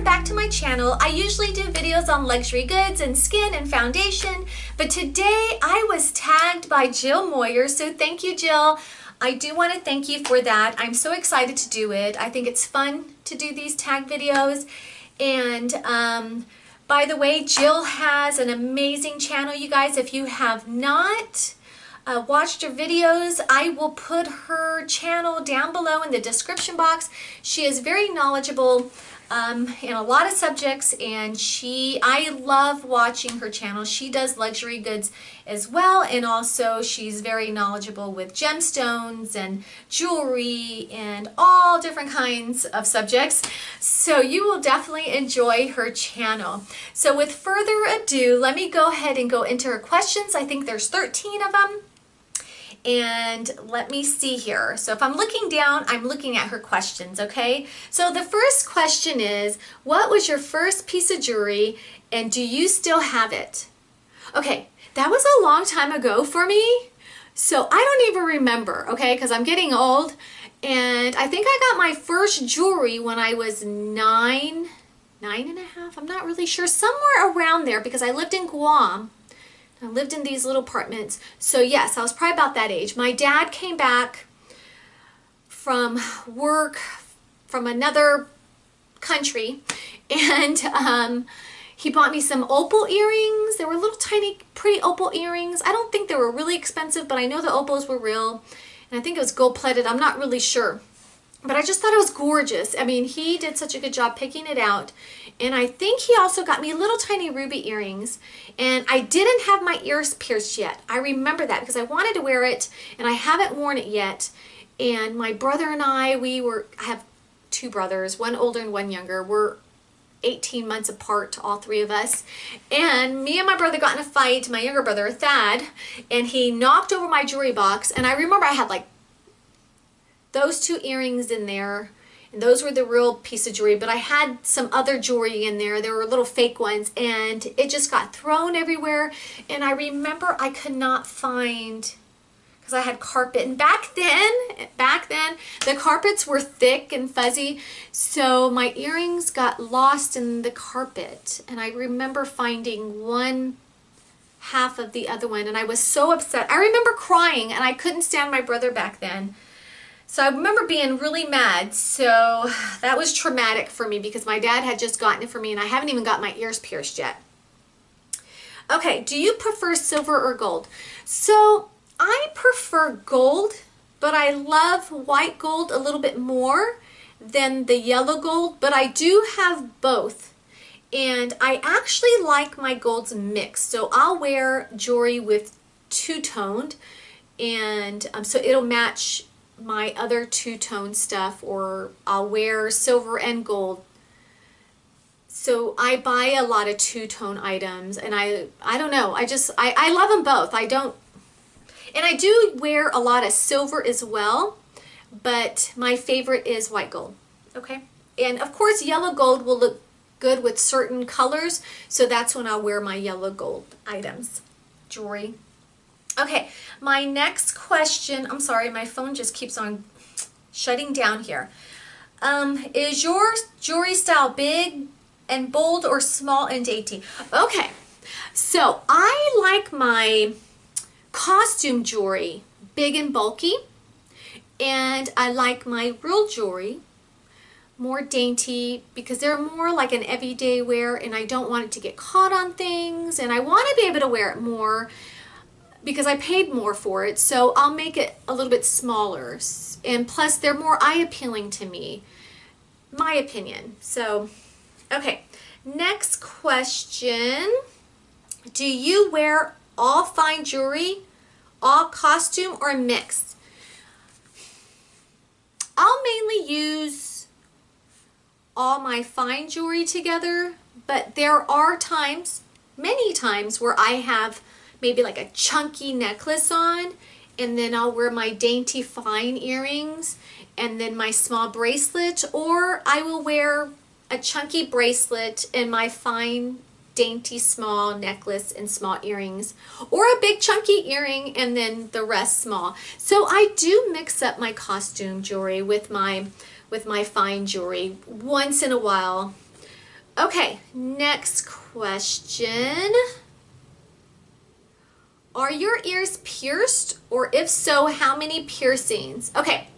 welcome back to my channel. I usually do videos on luxury goods and skin and foundation, but today I was tagged by Jill Maurer, so thank you, Jill. I do want to thank you for that. I'm so excited to do it. I think it's fun to do these tag videos. And by the way, Jill has an amazing channel, you guys. If you have not watched her videos, I will put her channel down below in the description box. She is very knowledgeable in a lot of subjects, and I love watching her channel. She does luxury goods as well, and also she's very knowledgeable with gemstones and jewelry and all different kinds of subjects. So you will definitely enjoy her channel. So with further ado, let me go ahead and go into her questions. I think there's 13 of them. And let me see here. So if I'm looking down, I'm looking at her questions, okay? So the first question is, what was your first piece of jewelry and do you still have it? Okay, that was a long time ago for me. So I don't even remember, okay? Because I'm getting old. And I think I got my first jewelry when I was nine and a half. I'm not really sure. Somewhere around there, because I lived in Guam. I lived in these little apartments. So yes, I was probably about that age. My dad came back from work from another country, and he bought me some opal earrings. They were little tiny pretty opal earrings. I don't think they were really expensive, but I know the opals were real, and I think it was gold plated. I'm not really sure. But I just thought it was gorgeous. I mean, he did such a good job picking it out. And I think he also got me little tiny ruby earrings. And I didn't have my ears pierced yet. I remember that because I wanted to wear it and I haven't worn it yet. And my brother and I have two brothers, one older and one younger. We're 18 months apart, all three of us. And me and my brother got in a fight, my younger brother, Thad, and he knocked over my jewelry box. And I remember I had like those two earrings in there, and those were the real piece of jewelry, but I had some other jewelry in there. There were little fake ones, and it just got thrown everywhere. And I remember I could not find, because I had carpet, and back then the carpets were thick and fuzzy, so my earrings got lost in the carpet. And I remember finding one half of the other one, and I was so upset. I remember crying, and I couldn't stand my brother back then. So I remember being really mad. So that was traumatic for me because my dad had just gotten it for me and I haven't even got my ears pierced yet. Okay, do you prefer silver or gold? So I prefer gold, but I love white gold a little bit more than the yellow gold, but I do have both. And I actually like my golds mixed. So I'll wear jewelry with two-toned, and so it'll match my other two-tone stuff, or I'll wear silver and gold. So I buy a lot of two-tone items, and I don't know, I love them both. And I do wear a lot of silver as well, but my favorite is white gold. Okay, and of course yellow gold will look good with certain colors, so that's when I'll wear my yellow gold items, jewelry. Okay, my next question, I'm sorry, my phone just keeps on shutting down here. Is your jewelry style big and bold or small and dainty? Okay, so I like my costume jewelry big and bulky, and I like my real jewelry more dainty because they're more like an everyday wear, and I don't want it to get caught on things, and I want to be able to wear it more because I paid more for it, so I'll make it a little bit smaller. And plus, they're more eye-appealing to me, my opinion. So, okay, next question. Do you wear all fine jewelry, all costume, or mix? I'll mainly use all my fine jewelry together, but there are times, many times, where I have maybe like a chunky necklace on, and then I'll wear my dainty fine earrings and then my small bracelet, or I will wear a chunky bracelet and my fine dainty small necklace and small earrings, or a big chunky earring and then the rest small. So I do mix up my costume jewelry with my fine jewelry once in a while. Okay, next question. Are your ears pierced, or if so, how many piercings? Okay,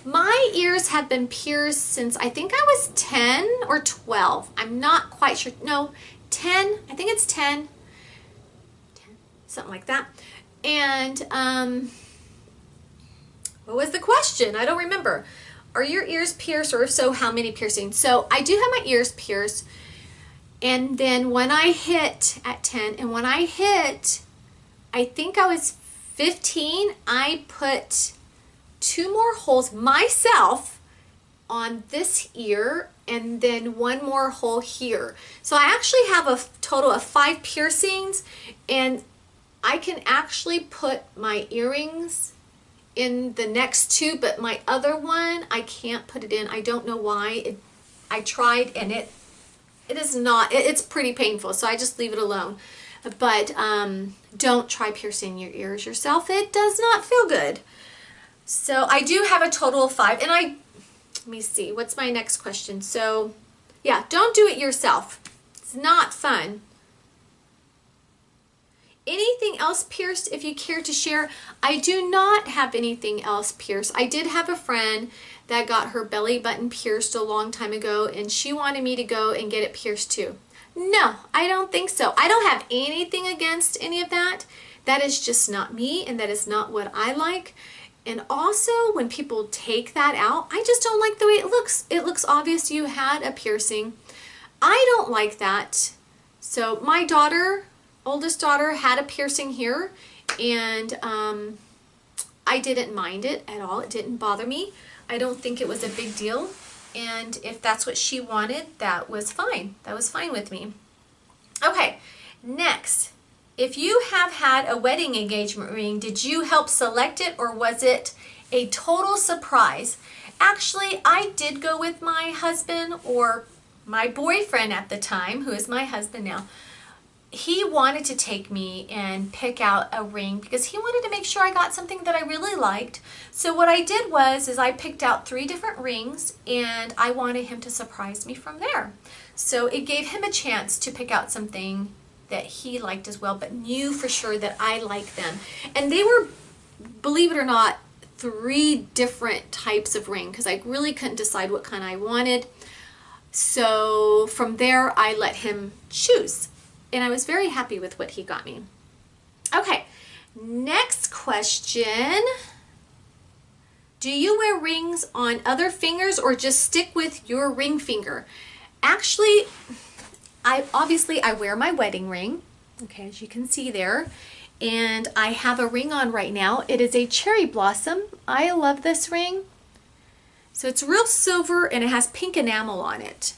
my ears have been pierced since I think I was 10 or 12. I'm not quite sure. No, 10. I think it's 10. 10, something like that. And what was the question? I don't remember. Are your ears pierced, or if so, how many piercings? So I do have my ears pierced. And then when I hit at 10, and when I hit, I think I was 15, I put 2 more holes myself on this ear and then 1 more hole here. So I actually have a total of 5 piercings, and I can actually put my earrings in the next 2, but my other one, I can't put it in. I don't know why. I tried, and it is not, it's pretty painful, so I just leave it alone. But don't try piercing your ears yourself. It does not feel good. So I do have a total of 5. And let me see, what's my next question? So yeah, don't do it yourself. It's not fun. Anything else pierced if you care to share? I do not have anything else pierced. I did have a friend that got her belly button pierced a long time ago, and she wanted me to go and get it pierced too. No, I don't think so. I don't have anything against any of that. That is just not me, and that is not what I like. And also, when people take that out, I just don't like the way it looks. It looks obvious you had a piercing. I don't like that. So my daughter, oldest daughter, had a piercing here, and I didn't mind it at all. It didn't bother me. I don't think it was a big deal. And if that's what she wanted, that was fine. That was fine with me. Okay, next. If you have had a wedding engagement ring, did you help select it, or was it a total surprise? Actually, I did go with my husband, or my boyfriend at the time, who is my husband now. He wanted to take me and pick out a ring because he wanted to make sure I got something that I really liked. So what I did was I picked out 3 different rings, and I wanted him to surprise me from there. So it gave him a chance to pick out something that he liked as well, but knew for sure that I liked them. And they were, believe it or not, 3 different types of ring, because I really couldn't decide what kind I wanted. So from there, I let him choose. And I was very happy with what he got me. Okay, next question. Do you wear rings on other fingers, or just stick with your ring finger? Actually, obviously I wear my wedding ring, okay, as you can see there. And I have a ring on right now. It is a cherry blossom. I love this ring. So it's real silver, and it has pink enamel on it.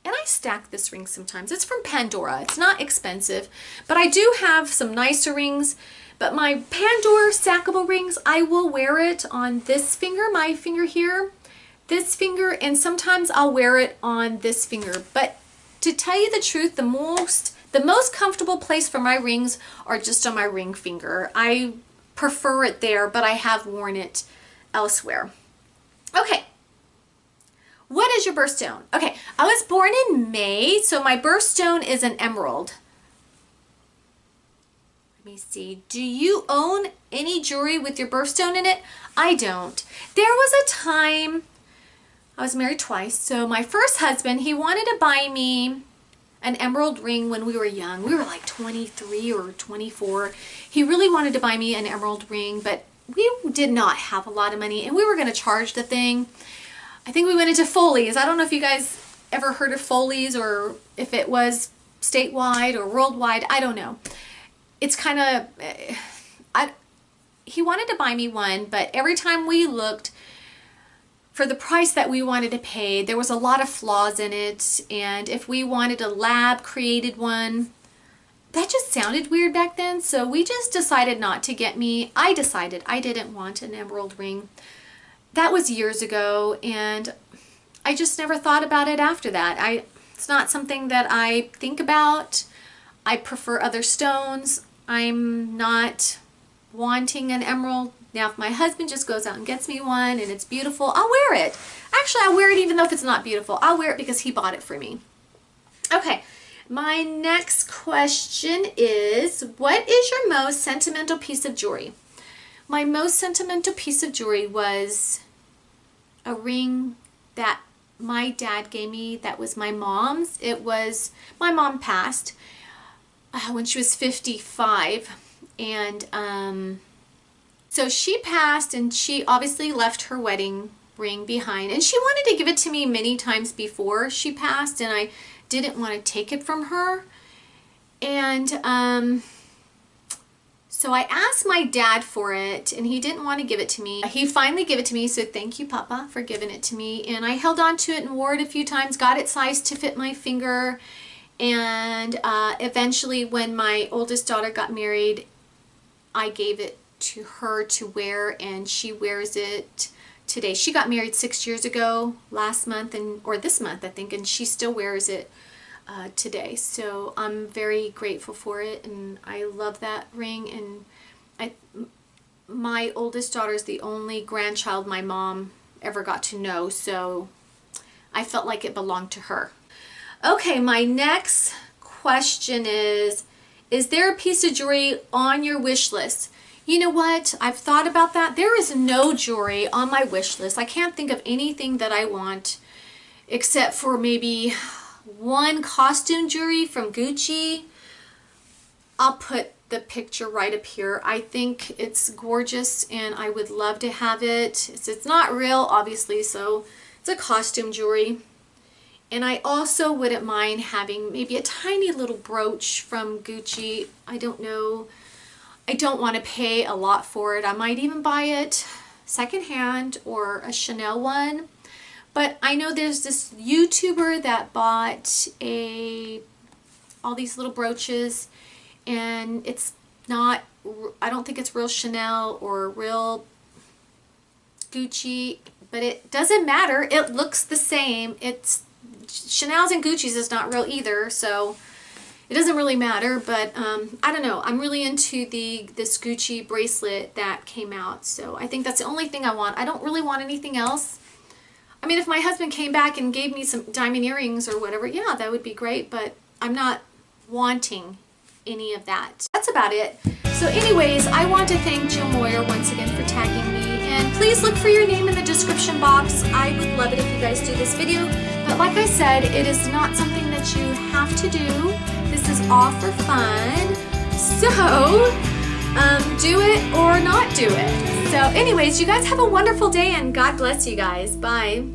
And I stack this ring sometimes. It's from Pandora. It's not expensive, but I do have some nicer rings. But my Pandora stackable rings, I will wear it on this finger, my finger here, this finger, and sometimes I'll wear it on this finger. But to tell you the truth, the most comfortable place for my rings are just on my ring finger. I prefer it there, but I have worn it elsewhere. Okay. What is your birthstone? Okay, I was born in May, so my birthstone is an emerald. Let me see. Do you own any jewelry with your birthstone in it? I don't. There was a time, I was married twice, so my first husband, he wanted to buy me an emerald ring when we were young. We were like 23 or 24. He really wanted to buy me an emerald ring, but we did not have a lot of money, and we were going to charge the thing. I think we went into Foley's. I don't know if you guys ever heard of Foley's, or if it was statewide or worldwide. I don't know. It's kind of, he wanted to buy me one, but every time we looked for the price that we wanted to pay, there was a lot of flaws in it. And if we wanted a lab created one, that just sounded weird back then. So we just decided not to get me. I decided I didn't want an emerald ring. That was years ago, and I just never thought about it after that. It's not something that I think about. I prefer other stones. I'm not wanting an emerald Now, if my husband just goes out and gets me one and it's beautiful, I'll wear it. Actually, I'll wear it even though if it's not beautiful. I'll wear it because he bought it for me. Okay, my next question is, what is your most sentimental piece of jewelry? My most sentimental piece of jewelry was a ring that my dad gave me that was my mom's. It was, my mom passed when she was 55, and so she passed, and she obviously left her wedding ring behind, and she wanted to give it to me many times before she passed, and I didn't want to take it from her. And so I asked my dad for it, and he didn't want to give it to me. He finally gave it to me, so thank you, Papa, for giving it to me. And I held on to it and wore it a few times, got it sized to fit my finger. And eventually, when my oldest daughter got married, I gave it to her to wear, and she wears it today. She got married 6 years ago, last month, or this month, I think, and she still wears it today. So I'm very grateful for it, and I love that ring. And my oldest daughter is the only grandchild my mom ever got to know, so I felt like it belonged to her. Okay, my next question is there a piece of jewelry on your wish list? You know what? I've thought about that. There is no jewelry on my wish list. I can't think of anything that I want except for maybe one costume jewelry from Gucci. I'll put the picture right up here. I think it's gorgeous and I would love to have it. It's not real, obviously, so it's a costume jewelry. And I also wouldn't mind having maybe a tiny little brooch from Gucci. I don't know. I don't want to pay a lot for it. I might even buy it secondhand or a Chanel one. But I know there's this YouTuber that bought all these little brooches, and it's not, I don't think it's real Chanel or real Gucci, but it doesn't matter. It looks the same. It's Chanel's and Gucci's is not real either, so it doesn't really matter. But I don't know. I'm really into this Gucci bracelet that came out, so I think that's the only thing I want. I don't really want anything else. I mean, if my husband came back and gave me some diamond earrings or whatever, yeah, that would be great, but I'm not wanting any of that. That's about it. So anyways, I want to thank Jill Maurer once again for tagging me, and please look for your name in the description box. I would love it if you guys do this video, but like I said, it is not something that you have to do. This is all for fun, so do it or not do it. So anyways, you guys have a wonderful day, and God bless you guys. Bye.